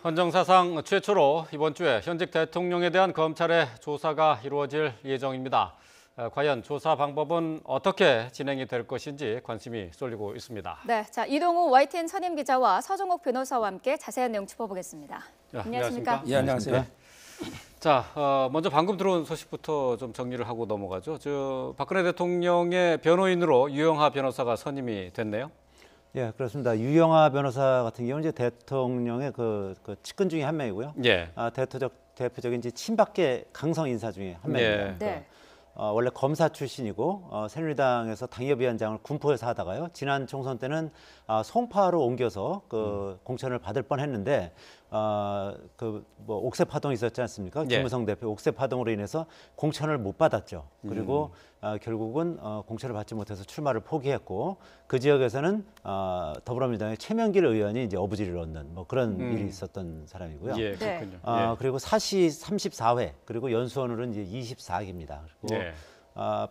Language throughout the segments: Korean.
헌정사상 최초로 이번 주에 현직 대통령에 대한 검찰의 조사가 이루어질 예정입니다. 과연 조사 방법은 어떻게 진행이 될 것인지 관심이 쏠리고 있습니다. 네, 자 이동우 YTN 선임 기자와 서종옥 변호사와 함께 자세한 내용 짚어보겠습니다. 안녕하십니까? 예, 안녕하세요. 자, 먼저 방금 들어온 소식부터 좀 정리를 하고 넘어가죠. 박근혜 대통령의 변호인으로 유영하 변호사가 선임이 됐네요. 예, 그렇습니다. 유영하 변호사 같은 경우는 이제 대통령의 그 측근 중에 한 명이고요. 예. 대표적인 이제 친박계 강성 인사 중에 한 명입니다. 예. 네. 원래 검사 출신이고 새누리당에서 당협위원장을 군포에서 하다가요. 지난 총선 때는 송파로 옮겨서 공천을 받을 뻔했는데 옥새 파동이 있었지 않습니까? 예. 김무성 대표 옥새 파동으로 인해서 공천을 못 받았죠. 그리고 결국은 공천을 받지 못해서 출마를 포기했고 그 지역에서는 더불어민주당의 최명길 의원이 이제 어부지를 얻는 뭐 그런 일이 있었던 사람이고요. 예, 그렇군요. 그리고 사시 34회 그리고 연수원으로는 이제 24기입니다. 그리고 예.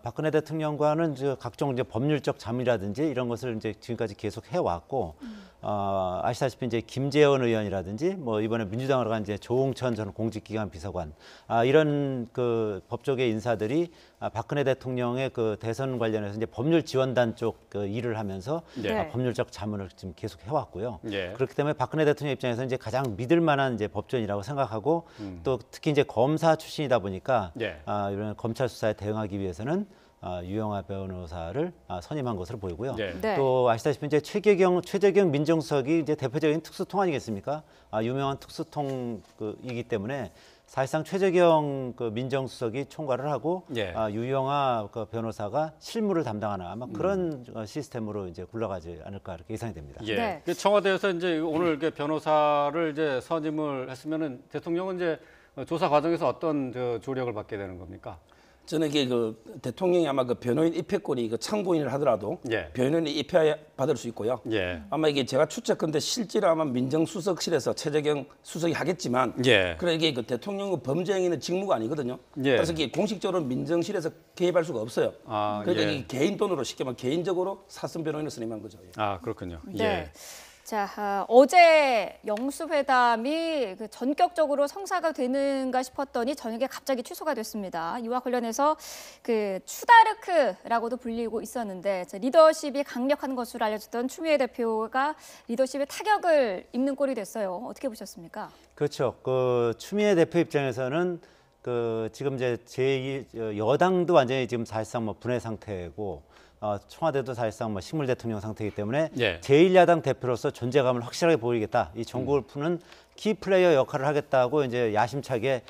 박근혜 대통령과는 이제 각종 이제 법률적 자문이라든지 이런 것을 이제 지금까지 계속 해왔고 아시다시피 이제 김재원 의원이라든지 뭐 이번에 민주당으로 간 이제 조홍천 전 공직기관 비서관 이런 그 법조계 인사들이 박근혜 대통령의 그 대선 관련해서 이제 법률 지원단 쪽 그 일을 하면서 네. 법률적 자문을 지금 계속 해왔고요. 예. 그렇기 때문에 박근혜 대통령 입장에서 이제 가장 믿을 만한 이제 법조인이라고 생각하고 또 특히 이제 검사 출신이다 보니까 예. 이런 검찰 수사에 대응하기 위해서는 유영하 변호사를 선임한 것으로 보이고요. 네. 네. 또 아시다시피 이제 최재경 민정수석이 이제 대표적인 특수통 아니겠습니까? 유명한 특수통이기 때문에 사실상 최재경 민정수석이 총괄을 하고 예. 유영하 변호사가 실무를 담당하는 아마 그런 시스템으로 이제 굴러가지 않을까 이렇게 예상이 됩니다. 예. 네. 청와대에서 이제 오늘 변호사를 이제 선임을 했으면은 대통령은 이제 조사 과정에서 어떤 조력을 받게 되는 겁니까? 저는 이게 대통령이 아마 변호인 입회권이 참고인을 하더라도 예. 변호인이 입회 받을 수 있고요. 예. 아마 이게 제가 추측컨대 실제로 아마 민정수석실에서 최재경 수석이 하겠지만, 예. 그래 이게 대통령 범죄행위는 직무가 아니거든요. 예. 그래서 이게 공식적으로 민정실에서 개입할 수가 없어요. 그러니까 예. 이게 개인 돈으로 쉽게 말하면 개인적으로 사선 변호인을 선임한 거죠. 예. 그렇군요. 네. 예. 자, 어제 영수회담이 전격적으로 성사가 되는가 싶었더니 저녁에 갑자기 취소가 됐습니다. 이와 관련해서 추다르크라고도 불리고 있었는데 리더십이 강력한 것으로 알려졌던 추미애 대표가 리더십에 타격을 입는 꼴이 됐어요. 어떻게 보셨습니까? 그렇죠. 추미애 대표 입장에서는 지금 이제 여당도 완전히 지금 사실상 뭐 분해 상태고 청와대도 사실상 식물 대통령 상태이기 때문에 예. 제1야당 대표로서 존재감을 확실하게 보이겠다. 이 전국을 푸는 키 플레이어 역할을 하겠다고 이제 야심차게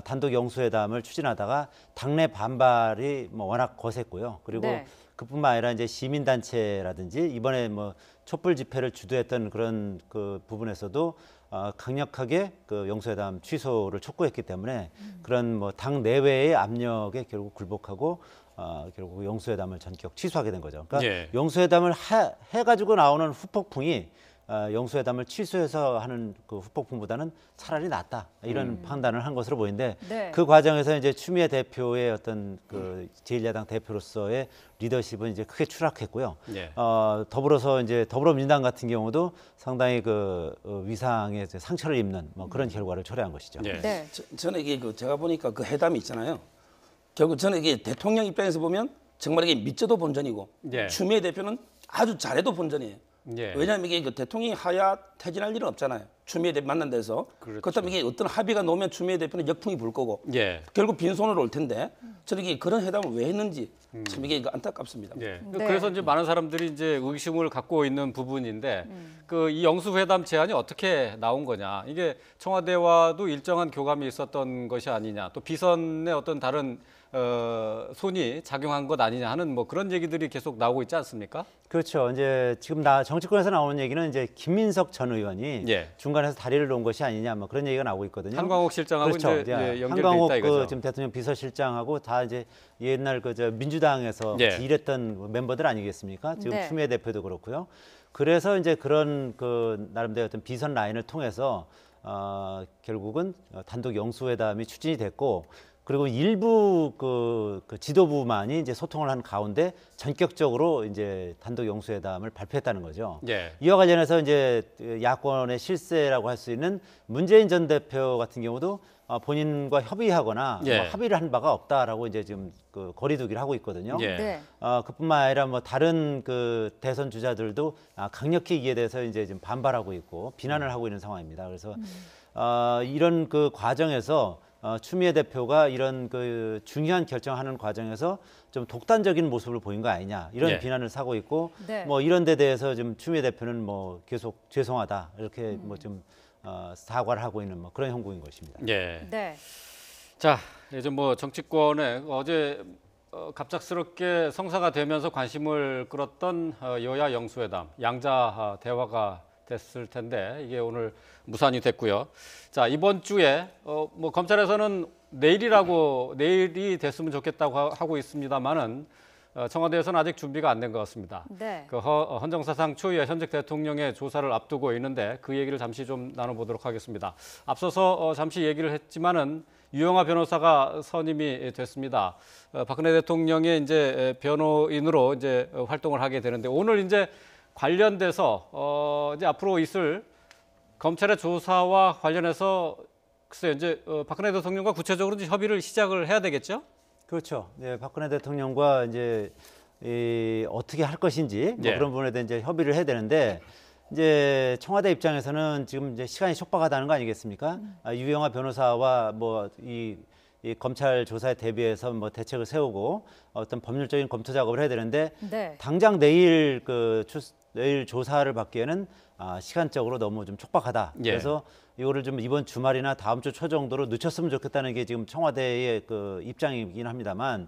단독 영수회담을 추진하다가 당내 반발이 워낙 거셌고요. 그리고 네. 그뿐만 아니라 이제 시민단체라든지 이번에 촛불 집회를 주도했던 그런 부분에서도 강력하게 영수회담 취소를 촉구했기 때문에 그런 당 내외의 압력에 결국 굴복하고 결국 영수회담을 전격 취소하게 된 거죠. 그러니까 예. 영수회담을 해가지고 나오는 후폭풍이 영수회담을 취소해서 하는 후폭풍보다는 차라리 낫다 이런 판단을 한 것으로 보이는데 네. 그 과정에서 이제 추미애 대표의 어떤 제1야당 대표로서의 리더십은 이제 크게 추락했고요. 예. 더불어서 이제 더불어민주당 같은 경우도 상당히 위상에 상처를 입는 그런 결과를 초래한 것이죠. 예. 네. 저는 이게 제가 보니까 회담이 있잖아요. 결국 저는 이게 대통령 입장에서 보면 정말 이게 미쳐도 본전이고 예. 추미애 대표는 아주 잘해도 본전이에요. 예. 왜냐하면 이게 대통령이 하야 퇴진할 일은 없잖아요. 추미애 대표 만난 데서. 그렇죠. 그렇다면 이게 어떤 합의가 나오면 추미애 대표는 역풍이 불 거고 예. 결국 빈손으로 올 텐데 저는 이게 그런 회담을 왜 했는지 참 이게 안타깝습니다. 예. 네. 그래서 이제 많은 사람들이 이제 의심을 갖고 있는 부분인데 이 영수회담 제안이 어떻게 나온 거냐. 이게 청와대와도 일정한 교감이 있었던 것이 아니냐. 또 비선의 어떤 다른 손이 작용한 것 아니냐 하는 그런 얘기들이 계속 나오고 있지 않습니까? 그렇죠. 이제 지금 정치권에서 나오는 얘기는 이제 김민석 전 의원이 예. 중간에서 다리를 놓은 것이 아니냐 그런 얘기가 나오고 있거든요. 한광옥 실장하고 그렇죠. 이제 연결돼 한광옥 있다 이거죠. 지금 대통령 비서실장하고 다 이제 옛날 민주당에서 예. 같이 일했던 멤버들 아니겠습니까? 지금 네. 추미애 대표도 그렇고요. 그래서 이제 그런 나름대로 어떤 비선 라인을 통해서 결국은 단독 영수회담이 추진이 됐고 그리고 일부 그 지도부만이 이제 소통을 한 가운데 전격적으로 이제 단독 영수회담을 발표했다는 거죠. 예. 이와 관련해서 이제 야권의 실세라고 할 수 있는 문재인 전 대표 같은 경우도 본인과 협의하거나 예. 뭐 합의를 한 바가 없다라고 이제 지금 그 거리두기를 하고 있거든요. 예. 네. 그뿐만 아니라 뭐 다른 그 대선 주자들도 강력히 이에 대해서 이제 지금 반발하고 있고 비난을 하고 있는 상황입니다. 그래서 이런 그 과정에서 추미애 대표가 이런 그 중요한 결정하는 과정에서 좀 독단적인 모습을 보인 거 아니냐 이런 예. 비난을 사고 있고 네. 뭐 이런 데 대해서 좀 추미애 대표는 뭐 계속 죄송하다 이렇게 뭐 좀 사과를 하고 있는 뭐 그런 형국인 것입니다. 예. 네. 자, 이제 뭐 정치권에 어제 갑작스럽게 성사가 되면서 관심을 끌었던 여야 영수회담, 양자 대화가 됐을 텐데 이게 오늘 무산이 됐고요. 자, 이번 주에 뭐 검찰에서는 내일이 됐으면 좋겠다고 하고 있습니다만은 청와대에서는 아직 준비가 안 된 것 같습니다. 네. 그 헌정사상 초유의 현직 대통령의 조사를 앞두고 있는데 그 얘기를 잠시 좀 나눠보도록 하겠습니다. 앞서서 잠시 얘기를 했지만은 유영하 변호사가 선임이 됐습니다. 박근혜 대통령의 이제 변호인으로 이제 활동을 하게 되는데 오늘 이제 관련돼서 이제 앞으로 있을 검찰의 조사와 관련해서 글쎄요 이제 박근혜 대통령과 구체적으로 이제 협의를 시작을 해야 되겠죠? 그렇죠. 네, 박근혜 대통령과 이제 어떻게 할 것인지 뭐 예. 그런 부분에 대해 이제 협의를 해야 되는데 이제 청와대 입장에서는 지금 이제 시간이 촉박하다는 거 아니겠습니까? 유영하 변호사와 뭐 이 검찰 조사에 대비해서 뭐 대책을 세우고 어떤 법률적인 검토 작업을 해야 되는데 네. 당장 내일 내일 조사를 받기에는 시간적으로 너무 좀 촉박하다. 예. 그래서 이거를 좀 이번 주말이나 다음 주 초 정도로 늦췄으면 좋겠다는 게 지금 청와대의 그 입장이긴 합니다만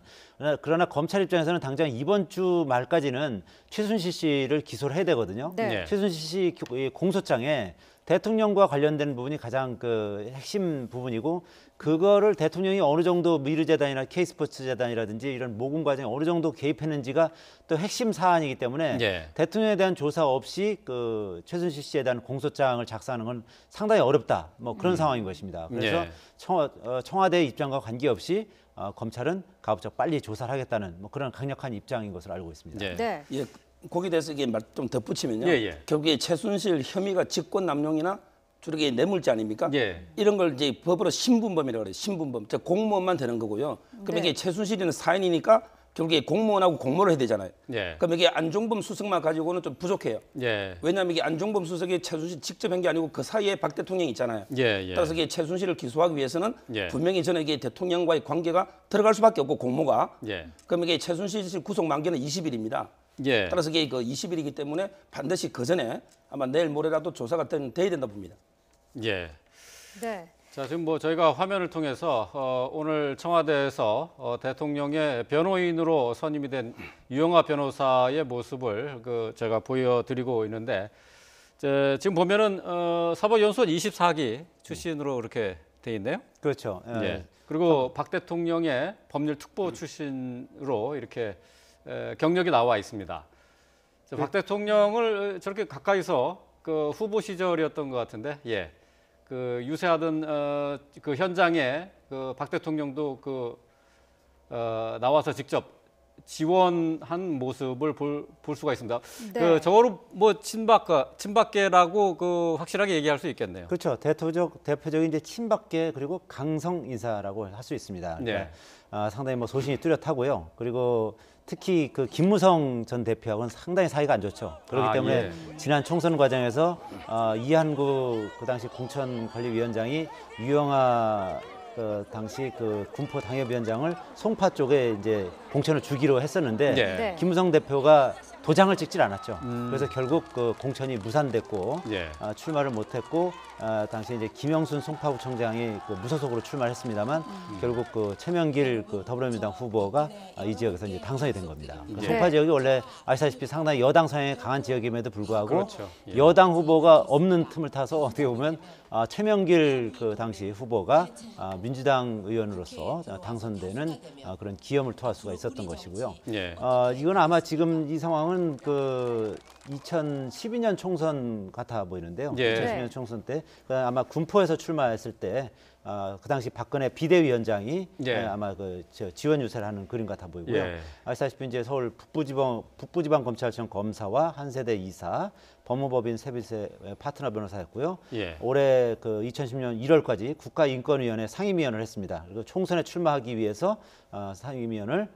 그러나 검찰 입장에서는 당장 이번 주 말까지는 최순실 씨를 기소를 해야 되거든요. 네. 예. 최순실 씨 공소장에 대통령과 관련된 부분이 가장 그 핵심 부분이고 그거를 대통령이 어느 정도 미르재단이나 K스포츠재단이라든지 이런 모금 과정에 어느 정도 개입했는지가 또 핵심 사안이기 때문에 예. 대통령에 대한 조사 없이 그 최순실 씨에 대한 공소장을 작성하는 건 상당히 어렵다. 뭐 그런 상황인 것입니다. 그래서 예. 청와대의 입장과 관계없이 검찰은 가급적 빨리 조사를 하겠다는 뭐 그런 강력한 입장인 것으로 알고 있습니다. 예. 네. 예, 거기에 대해서 이게 말 좀 덧붙이면요. 예, 예. 결국에 최순실 혐의가 직권남용이나 주로 이게 뇌물죄 아닙니까? 예. 이런 걸 이제 법으로 신분범이라고 그래요. 신분범. 즉 공무원만 되는 거고요. 그럼 네. 이게 최순실이는 사인이니까 결국에 공무원하고 공모를 해야 되잖아요. 예. 그럼 이게 안종범 수석만 가지고는 좀 부족해요. 예. 왜냐하면 이게 안종범 수석이 최순실 직접 한 게 아니고 그 사이에 박 대통령이 있잖아요. 예. 예. 따라서 이게 최순실을 기소하기 위해서는 예. 분명히 저는 이게 대통령과의 관계가 들어갈 수밖에 없고 공모가. 예. 그럼 이게 최순실 구속 만기는 20일입니다. 예. 따라서 이게 그 20일이기 때문에 반드시 그 전에 아마 내일 모레라도 조사가 돼야 된다 봅니다. 예. 네. 자, 지금 뭐 저희가 화면을 통해서 오늘 청와대에서 대통령의 변호인으로 선임이 된 유영하 변호사의 모습을 제가 보여드리고 있는데 지금 보면은 사법연수원 24기 출신으로 이렇게 돼 있네요. 그렇죠. 예. 그리고 박 대통령의 법률특보 출신으로 이렇게 경력이 나와 있습니다. 박 대통령을 저렇게 가까이서 그 후보 시절이었던 것 같은데, 예. 그 유세하던 그 현장에 그 박 대통령도 나와서 직접 지원한 모습을 볼 수가 있습니다. 네. 그 적어도 뭐 친박계라고 그 확실하게 얘기할 수 있겠네요. 그렇죠. 대표적인 이제 친박계 그리고 강성 인사라고 할 수 있습니다. 그러니까 상당히 뭐 소신이 뚜렷하고요. 그리고 특히 그 김무성 전 대표하고는 상당히 사이가 안 좋죠. 그렇기 때문에 예. 지난 총선 과정에서 이한구 그 당시 공천관리위원장이 유영하 당시 그 군포 당협위원장을 송파 쪽에 이제 공천을 주기로 했었는데 예. 네. 김무성 대표가 도장을 찍질 않았죠. 그래서 결국 그 공천이 무산됐고 예. 출마를 못했고 당시 이제 김영순 송파구청장이 그 무소속으로 출마했습니다만 결국 그 최명길 그 더불어민주당 후보가 이 지역에서 이제 당선이 된 겁니다. 그 예. 송파 지역이 원래 아시다시피 상당히 여당 성향이 강한 지역임에도 불구하고 그렇죠. 예. 여당 후보가 없는 틈을 타서 어떻게 보면 최명길 그 당시 후보가 민주당 의원으로서 당선되는 그런 기염을 토할 수가 있었던 것이고요. 예. 이건 아마 지금 이 상황은 그 2012년 총선 같아 보이는데요. 예. 2012년 총선 때 아마 군포에서 출마했을 때 그 당시 박근혜 비대위원장이 예. 아마 지원 유세를 하는 그림 같아 보이고요. 예. 아시다시피 이제 서울 북부지방검찰청 검사와 한세대 이사, 법무법인 세비세 파트너 변호사였고요. 예. 올해 2010년 1월까지 국가인권위원회 상임위원을 했습니다. 그리고 총선에 출마하기 위해서 상임위원을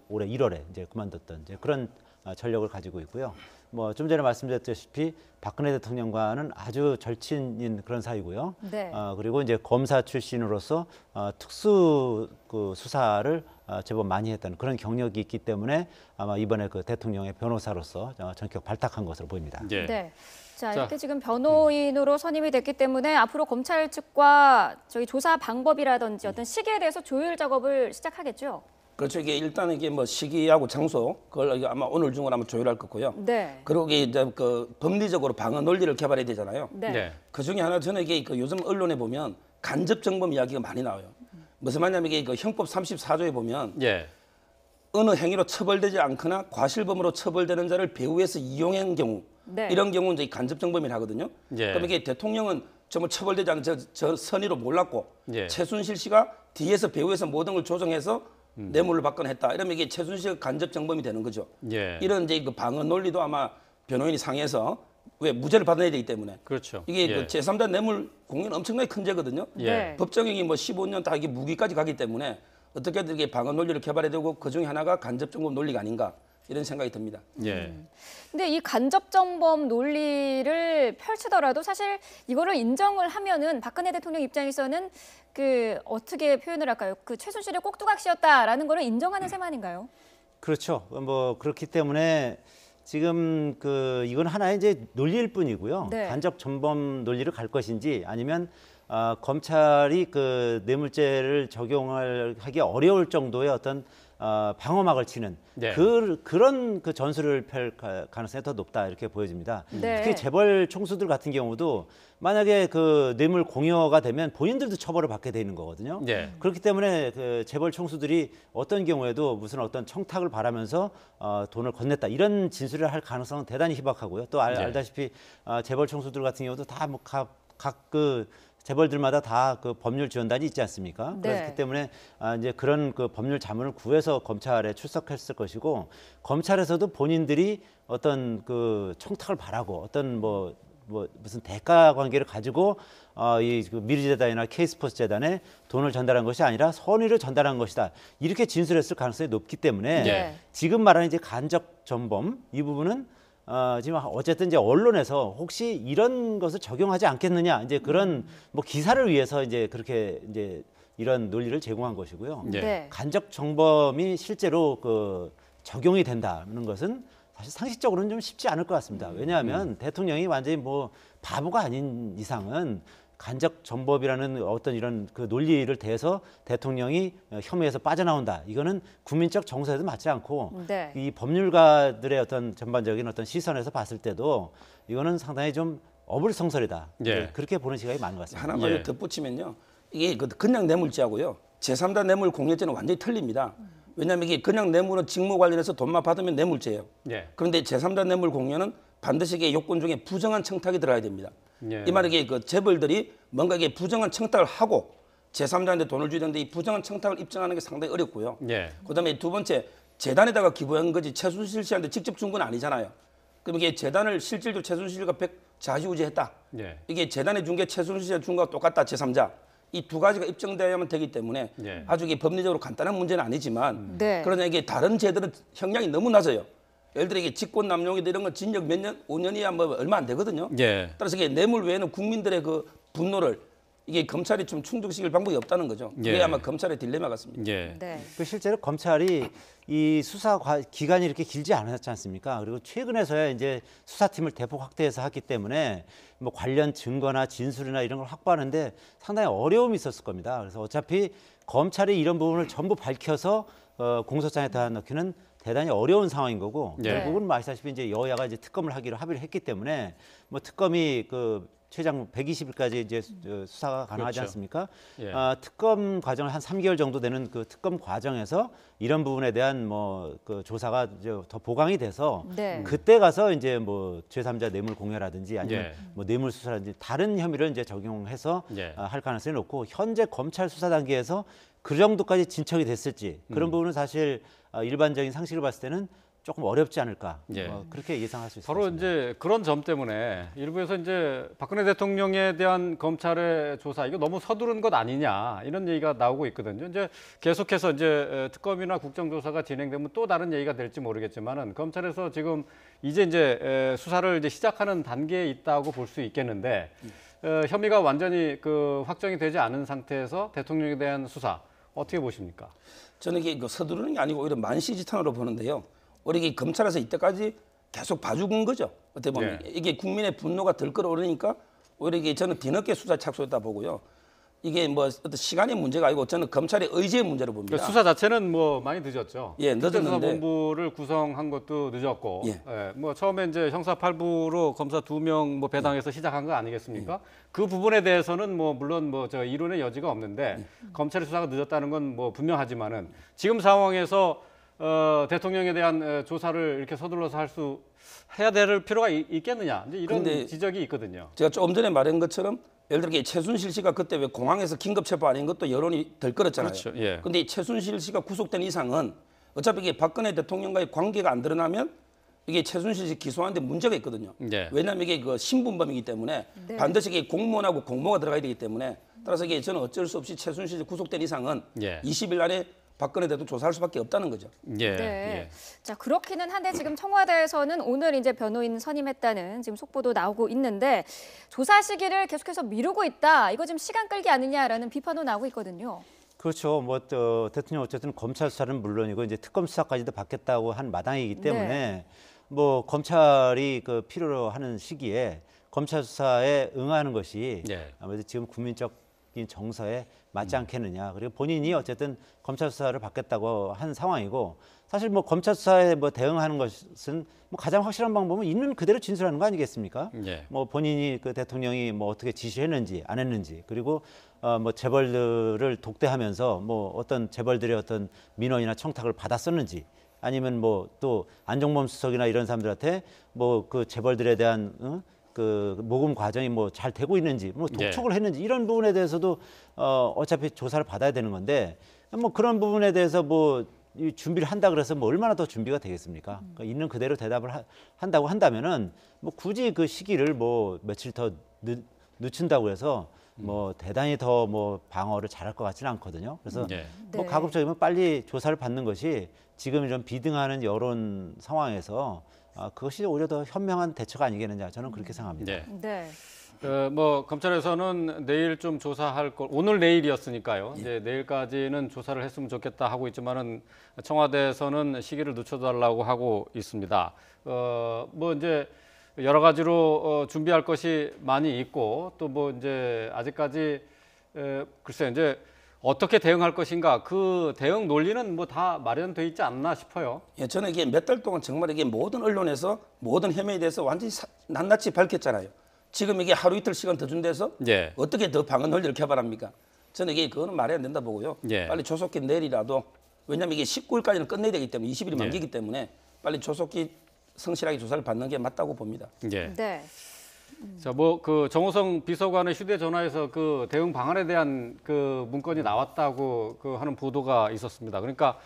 올해 1월에 이제 그만뒀던 이제 그런 전력을 가지고 있고요. 뭐 좀 전에 말씀드렸다시피 박근혜 대통령과는 아주 절친인 그런 사이고요. 네. 그리고 이제 검사 출신으로서 특수 수사를 제법 많이 했다는 그런 경력이 있기 때문에 아마 이번에 대통령의 변호사로서 전격 발탁한 것으로 보입니다. 예. 네. 자, 자, 이렇게 지금 변호인으로 선임이 됐기 때문에 앞으로 검찰 측과 저희 조사 방법이라든지 어떤 시기에 대해서 조율 작업을 시작하겠죠. 그렇죠. 이게 일단 이게 뭐 시기하고 장소 그걸 이게 아마 오늘 중으로 아마 조율할 거고요. 네. 그리고 이제 법리적으로 방어 논리를 개발해야 되잖아요. 네. 네. 그 중에 하나 저는 이게 요즘 언론에 보면 간접 정범 이야기가 많이 나와요. 무슨 말이냐면 이게 형법 34조에 보면 예. 어느 행위로 처벌되지 않거나 과실범으로 처벌되는 자를 배후에서 이용한 경우 네. 이런 경우는 이제 간접 정범이라 하거든요. 예. 그럼 이게 대통령은 정말 처벌되지 않은 저 선의로 몰랐고 예. 최순실 씨가 뒤에서 배후에서 모든 걸 조정해서 뇌물을 받거나 했다. 이러면 이게 최순실 간접 정범이 되는 거죠. 예. 이런 이제 그 방어 논리도 아마 변호인이 상해서 왜 무죄를 받아내야 되기 때문에 그렇죠. 이게 예. 그 제3자 뇌물 공여는 엄청나게 큰 죄거든요. 예. 네. 법정형이 뭐 15년 다 이게 무기까지 가기 때문에 어떻게든 이게 방어 논리를 개발해야 되고 그 중에 하나가 간접 정범 논리가 아닌가 이런 생각이 듭니다. 예. 근데 이 간접 정범 논리를 펼치더라도 사실 이거를 인정을 하면은 박근혜 대통령 입장에서는 어떻게 표현을 할까요? 최순실의 꼭두각시였다라는 거를 인정하는 셈 아닌가요? 그렇죠. 뭐 그렇기 때문에 지금 이건 하나의 이제 논리일 뿐이고요. 네. 간접 전범 논리를 갈 것인지 아니면 검찰이 뇌물죄를 적용하기 어려울 정도의 어떤 방어막을 치는 네. 그런 전술을 펼 가능성이 더 높다 이렇게 보여집니다. 네. 특히 재벌 총수들 같은 경우도 만약에 뇌물 공여가 되면 본인들도 처벌을 받게 되는 거거든요. 예. 그렇기 때문에 재벌 총수들이 어떤 경우에도 무슨 어떤 청탁을 바라면서 돈을 건넸다 이런 진술을 할 가능성은 대단히 희박하고요. 또 네. 알다시피 재벌 총수들 같은 경우도 다 각 재벌들마다 다 법률 지원단이 있지 않습니까? 네. 그렇기 때문에 이제 그런 법률 자문을 구해서 검찰에 출석했을 것이고 검찰에서도 본인들이 어떤 청탁을 바라고 어떤 무슨 대가 관계를 가지고 이 미르재단이나 K스포츠재단에 돈을 전달한 것이 아니라 선의를 전달한 것이다. 이렇게 진술했을 가능성이 높기 때문에 네. 지금 말하는 이제 간접 전범 이 부분은 지금 어쨌든 이제 언론에서 혹시 이런 것을 적용하지 않겠느냐 이제 그런 기사를 위해서 이제 그렇게 이제 이런 논리를 제공한 것이고요. 예. 네. 간접 정범이 실제로 적용이 된다는 것은 사실 상식적으로는 좀 쉽지 않을 것 같습니다. 왜냐하면 대통령이 완전히 바보가 아닌 이상은 간접 전범이라는 어떤 이런 논리를 대해서 대통령이 혐의에서 빠져나온다. 이거는 국민적 정서에도 맞지 않고 네. 이 법률가들의 어떤 전반적인 어떤 시선에서 봤을 때도 이거는 상당히 좀 어불성설이다. 예. 그렇게 보는 시각이 많은 것 같습니다. 하나만 예. 덧붙이면요. 이게 그냥 뇌물죄하고요. 제3자 뇌물 공여죄는 완전히 틀립니다. 왜냐하면 이게 그냥 뇌물은 직무 관련해서 돈만 받으면 뇌물죄예요. 예. 그런데 제3자 뇌물 공여는 반드시 이게 요건 중에 부정한 청탁이 들어야 됩니다. 예. 이 말은 이게 재벌들이 뭔가 이게 부정한 청탁을 하고 제3자한테 돈을 주는데 이 부정한 청탁을 입증하는 게 상당히 어렵고요. 예. 그다음에 두 번째 재단에다가 기부한 거지 최순실 씨한테 직접 준 건 아니잖아요. 그럼 이게 재단을 실질적으로 최순실과 좌지우지했다. 예. 이게 재단에 준 게 최순실에 준 거와 똑같다. 제3자. 이 두 가지가 입증돼야만 되기 때문에 예. 아주 이게 법리적으로 간단한 문제는 아니지만 네. 그러나 이게 다른 죄들은 형량이 너무 낮아요. 예를 들어 이게 직권남용이나 이런 건 징역 몇 년, 5년이야 얼마 안 되거든요. 예. 따라서 이게 뇌물 외에는 국민들의 분노를 이게 검찰이 좀 충족시킬 방법이 없다는 거죠. 그게 예. 아마 검찰의 딜레마 같습니다. 예. 네. 실제로 검찰이 이 수사 기간이 이렇게 길지 않았지 않습니까? 그리고 최근에서야 이제 수사팀을 대폭 확대해서 했기 때문에 관련 증거나 진술이나 이런 걸 확보하는데 상당히 어려움이 있었을 겁니다. 그래서 어차피 검찰이 이런 부분을 전부 밝혀서 공소장에다 넣기는 대단히 어려운 상황인 거고 예. 결국은 아시다시피 이제 여야가 이제 특검을 하기로 합의를 했기 때문에 특검이 최장 120일까지 이제 수사가 가능하지 그렇죠. 않습니까? 예. 특검 과정을 한 3개월 정도 되는 그 특검 과정에서 이런 부분에 대한 뭐 그 조사가 이제 더 보강이 돼서 네. 그때 가서 이제 뭐 제3자 뇌물 공여라든지 아니면 예. 뭐 뇌물 수사라든지 다른 혐의를 이제 적용해서 예. 할 가능성이 높고 현재 검찰 수사 단계에서 그 정도까지 진척이 됐을지 그런 부분은 사실 일반적인 상식을 봤을 때는 조금 어렵지 않을까 예. 그렇게 예상할 수 있습니다. 바로 이제 그런 점 때문에 일부에서 이제 박근혜 대통령에 대한 검찰의 조사 이거 너무 서두른 것 아니냐 이런 얘기가 나오고 있거든요. 이제 계속해서 이제 특검이나 국정조사가 진행되면 또 다른 얘기가 될지 모르겠지만은 검찰에서 지금 이제 수사를 이제 시작하는 단계에 있다고 볼 수 있겠는데 혐의가 완전히 그 확정이 되지 않은 상태에서 대통령에 대한 수사 어떻게 보십니까? 저는 이게 서두르는 게 아니고 오히려 만시지탄으로 보는데요. 우리 이게 검찰에서 이때까지 계속 봐주는 거죠. 어떻게 보면 이게 국민의 분노가 덜 끌어오르니까 오히려 이게 저는 뒤늦게 수사에 착수했다 보고요. 이게 뭐 어떤 시간의 문제가 아니고 저는 검찰의 의지의 문제로 봅니다. 그러니까 수사 자체는 뭐 많이 늦었죠. 예, 늦었는데. 특별수사본부를 구성한 것도 늦었고, 예. 뭐 처음에 이제 형사 8부로 검사 2명 뭐 배당해서 시작한 거 아니겠습니까? 그 부분에 대해서는 뭐 물론 뭐 저 이론의 여지가 없는데 검찰의 수사가 늦었다는 건 뭐 분명하지만은 지금 상황에서 대통령에 대한 조사를 이렇게 서둘러서 해야 될 필요가 있겠느냐 이제 이런 근데 지적이 있거든요. 제가 조금 전에 말한 것처럼 예를 들어 최순실 씨가 그때 왜 공항에서 긴급 체포 아닌 것도 여론이 덜 끌었잖아요. 그렇죠. 예. 근데 최순실 씨가 구속된 이상은 어차피 이게 박근혜 대통령과의 관계가 안 드러나면 이게 최순실 씨 기소하는데 문제가 있거든요. 예. 왜냐하면 이게 그 신분범이기 때문에 네. 반드시 이게 공무원하고 공모가 들어가야 되기 때문에 따라서 이게 저는 어쩔 수 없이 최순실 씨 구속된 이상은 예. 20일 안에 박근혜 대통령 조사할 수밖에 없다는 거죠. 예. 네. 예. 자, 그렇기는 한데 지금 청와대에서는 오늘 이제 변호인 선임했다는 지금 속보도 나오고 있는데 조사 시기를 계속해서 미루고 있다. 이거 지금 시간 끌기 아니냐라는 비판도 나오고 있거든요. 그렇죠. 뭐 대통령 어쨌든 검찰 수사는 물론이고 이제 특검 수사까지도 받겠다고 한 마당이기 때문에 네. 뭐 검찰이 그 필요로 하는 시기에 검찰 수사에 응하는 것이 예. 아무래도 지금 국민적인 정서에 맞지 않겠느냐. 그리고 본인이 어쨌든 검찰 수사를 받겠다고 한 상황이고 사실 뭐 검찰 수사에 뭐 대응하는 것은 뭐 가장 확실한 방법은 있는 그대로 진술하는 거 아니겠습니까? 예. 뭐 본인이 그 대통령이 뭐 어떻게 지시했는지 안 했는지 그리고 뭐 재벌들을 독대하면서 뭐 어떤 재벌들의 어떤 민원이나 청탁을 받았었는지 아니면 뭐 또 안종범 수석이나 이런 사람들한테 뭐 그 재벌들에 대한 그 모금 과정이 뭐 잘 되고 있는지 뭐 독촉을 했는지 이런 부분에 대해서도 어차피 조사를 받아야 되는 건데 뭐 그런 부분에 대해서 뭐 이 준비를 한다 그래서 뭐 얼마나 더 준비가 되겠습니까? 그러니까 있는 그대로 대답을 한다고 한다면은 뭐 굳이 그 시기를 뭐 며칠 더 늦춘다고 해서 뭐 대단히 더 뭐 방어를 잘할 것 같지는 않거든요. 그래서 예. 뭐 네. 가급적이면 빨리 조사를 받는 것이 지금 이런 비등하는 여론 상황에서 그것이 오히려 더 현명한 대처가 아니겠느냐 저는 그렇게 생각합니다. 예. 네. 뭐 검찰에서는 내일 좀 조사할 걸 오늘 내일이었으니까요. 이제 내일까지는 조사를 했으면 좋겠다 하고 있지만은 청와대에서는 시기를 늦춰달라고 하고 있습니다. 뭐 이제 여러 가지로 준비할 것이 많이 있고 또 뭐 이제 아직까지 글쎄 이제 어떻게 대응할 것인가 그 대응 논리는 뭐 다 마련돼 있지 않나 싶어요. 예, 저는 이게 몇 달 동안 정말 이게 모든 언론에서 모든 혐의에 대해서 완전히 낱낱이 밝혔잖아요. 지금 이게 하루 이틀 시간 더 준대서 예. 어떻게 더 방언 논리를 개발합니까? 저는 이게 그거는 말이 안 된다 보고요. 예. 빨리 조속히 내일이라도 왜냐하면 이게 19일까지는 끝내야 되기 때문에 20일이 예. 만기기 때문에 빨리 조속히 성실하게 조사를 받는 게 맞다고 봅니다. 예. 네. 자, 뭐 그 정호성 비서관의 휴대전화에서 그 대응 방안에 대한 그 문건이 나왔다고 그 하는 보도가 있었습니다. 그러니까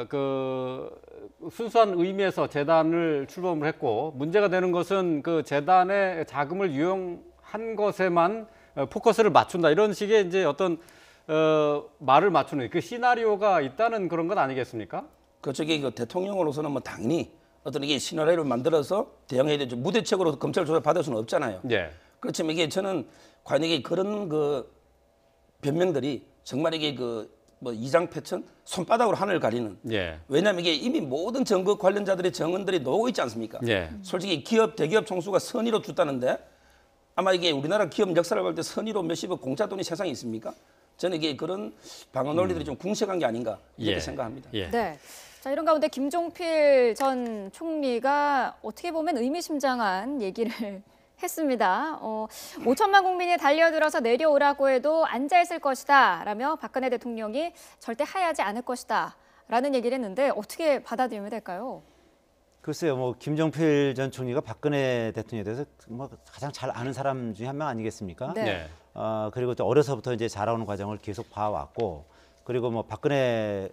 그 순수한 의미에서 재단을 출범을 했고 문제가 되는 것은 그 재단의 자금을 유용한 것에만 포커스를 맞춘다 이런 식의 이제 어떤 말을 맞추는 그 시나리오가 있다는 그런 건 아니겠습니까? 그렇죠. 이게 그 대통령으로서는 뭐 당연히 어떤 이게 시나리오를 만들어서 대응해야 되죠. 무대책으로 검찰 조사 받을 수는 없잖아요. 예. 그렇지만 이게 저는 과연 이게 그런 그 변명들이 정말 이게 그 뭐 이장패천 손바닥으로 하늘을 가리는. 예. 왜냐하면 이게 이미 모든 정부 관련자들의 정언들이 나오고 있지 않습니까? 예. 솔직히 기업 대기업 총수가 선의로 줬다는데 아마 이게 우리나라 기업 역사를 볼 때 선의로 몇십억 공짜 돈이 세상에 있습니까? 저는 이게 그런 방어 논리들이 좀 궁색한 게 아닌가 이렇게 예. 생각합니다. 예. 네. 자, 이런 가운데 김종필 전 총리가 어떻게 보면 의미심장한 얘기를 했습니다. 5천만 국민이 달려들어서 내려오라고 해도 앉아있을 것이다 라며 박근혜 대통령이 절대 하야하지 않을 것이다 라는 얘기를 했는데 어떻게 받아들이면 될까요? 글쎄요, 뭐 김종필 전 총리가 박근혜 대통령에 대해서 뭐 가장 잘 아는 사람 중에 한 명 아니겠습니까? 네. 네. 그리고 또 어려서부터 이제 자라오는 과정을 계속 봐왔고, 그리고 뭐 박근혜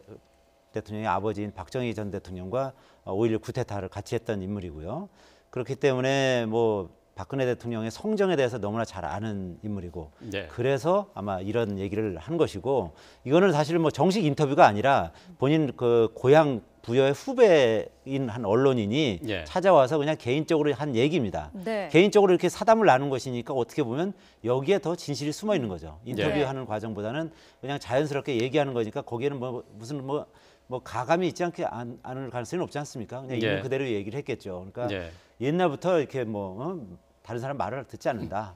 대통령의 아버지인 박정희 전 대통령과 5.16 쿠데타를 같이 했던 인물이고요. 그렇기 때문에 뭐 박근혜 대통령의 성정에 대해서 너무나 잘 아는 인물이고, 네. 그래서 아마 이런 얘기를 한 것이고, 이거는 사실 뭐 정식 인터뷰가 아니라 본인 그 고향 부여의 후배인 한 언론인이 예. 찾아와서 그냥 개인적으로 한 얘기입니다. 네. 개인적으로 이렇게 사담을 나눈 것이니까 어떻게 보면 여기에 더 진실이 숨어 있는 거죠. 인터뷰하는 과정보다는 그냥 자연스럽게 얘기하는 거니까 거기에는 뭐 무슨 뭐 가감이 있지 않게 않을 가능성이 없지 않습니까? 그냥 있는 예. 그대로 얘기를 했겠죠. 그러니까 예. 옛날부터 이렇게 다른 사람 말을 듣지 않는다.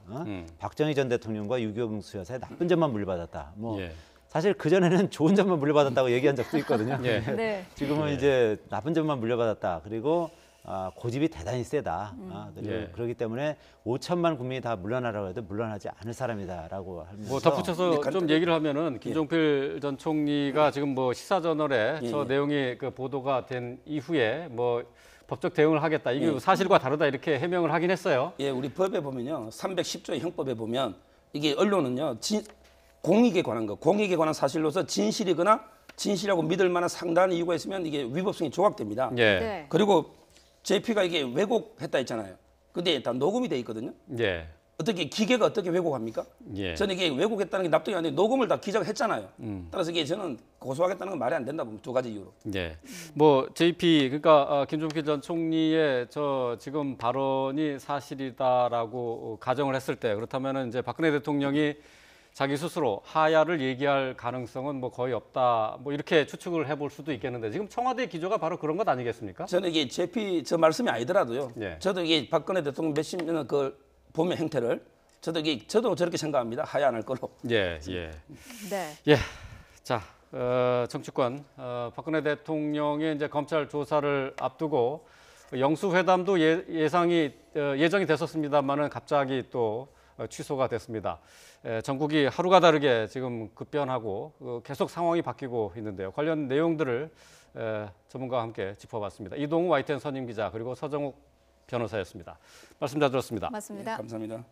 박정희 전 대통령과 유경수 여사의 나쁜 점만 물려받았다. 뭐 예. 사실 그 전에는 좋은 점만 물려받았다고 얘기한 적도 있거든요. 예. 네. 지금은 이제 나쁜 점만 물려받았다. 그리고 고집이 대단히 세다. 예. 그렇기 때문에 5천만 국민이 다 물러나라고 해도 물러나지 않을 사람이다라고 하면서 뭐 덧붙여서 네, 좀 얘기를 하면은 김종필 전 총리가 지금 뭐 시사저널에 예, 저 예. 내용이 그 보도가 된 이후에 뭐 법적 대응을 하겠다. 이게 예. 사실과 다르다 이렇게 해명을 하긴 했어요. 예, 우리 법에 보면요, 310조의 형법에 보면 이게 언론은요, 공익에 관한 거, 공익에 관한 사실로서 진실이거나 진실이라고 믿을 만한 상당한 이유가 있으면 이게 위법성이 조각됩니다. 예. 네. 그리고 JP가 이게 왜곡했다 했잖아요. 근데 다 녹음이 돼 있거든요. 예. 어떻게 기계가 어떻게 왜곡합니까? 예. 저는 이게 왜곡했다는 게 납득이 안 돼. 녹음을 다 기자가 했잖아요. 따라서 이게 저는 고소하겠다는 건 말이 안 된다 보면 두 가지 이유로. 예. 뭐 JP 그러니까 김종필 전 총리의 저 지금 발언이 사실이다라고 가정을 했을 때 그렇다면은 이제 박근혜 대통령이 자기 스스로 하야를 얘기할 가능성은 뭐 거의 없다. 뭐 이렇게 추측을 해볼 수도 있겠는데 지금 청와대 기조가 바로 그런 것 아니겠습니까? 저는 이게 JP 저 말씀이 아니더라도요. 예. 저도 이게 박근혜 대통령 몇십 년 그 보면 행태를 저도 저렇게 생각합니다. 하야 안 할 거로. 예. 예. 네. 예. 자, 정치권 박근혜 대통령의 이제 검찰 조사를 앞두고 영수회담도 예정이 됐었습니다만은 갑자기 또 취소가 됐습니다. 전국이 하루가 다르게 지금 급변하고 계속 상황이 바뀌고 있는데요. 관련 내용들을 전문가와 함께 짚어봤습니다. 이동우 YTN 선임 기자 그리고 서정욱 변호사였습니다. 말씀 잘 들었습니다. 맞습니다. 감사합니다.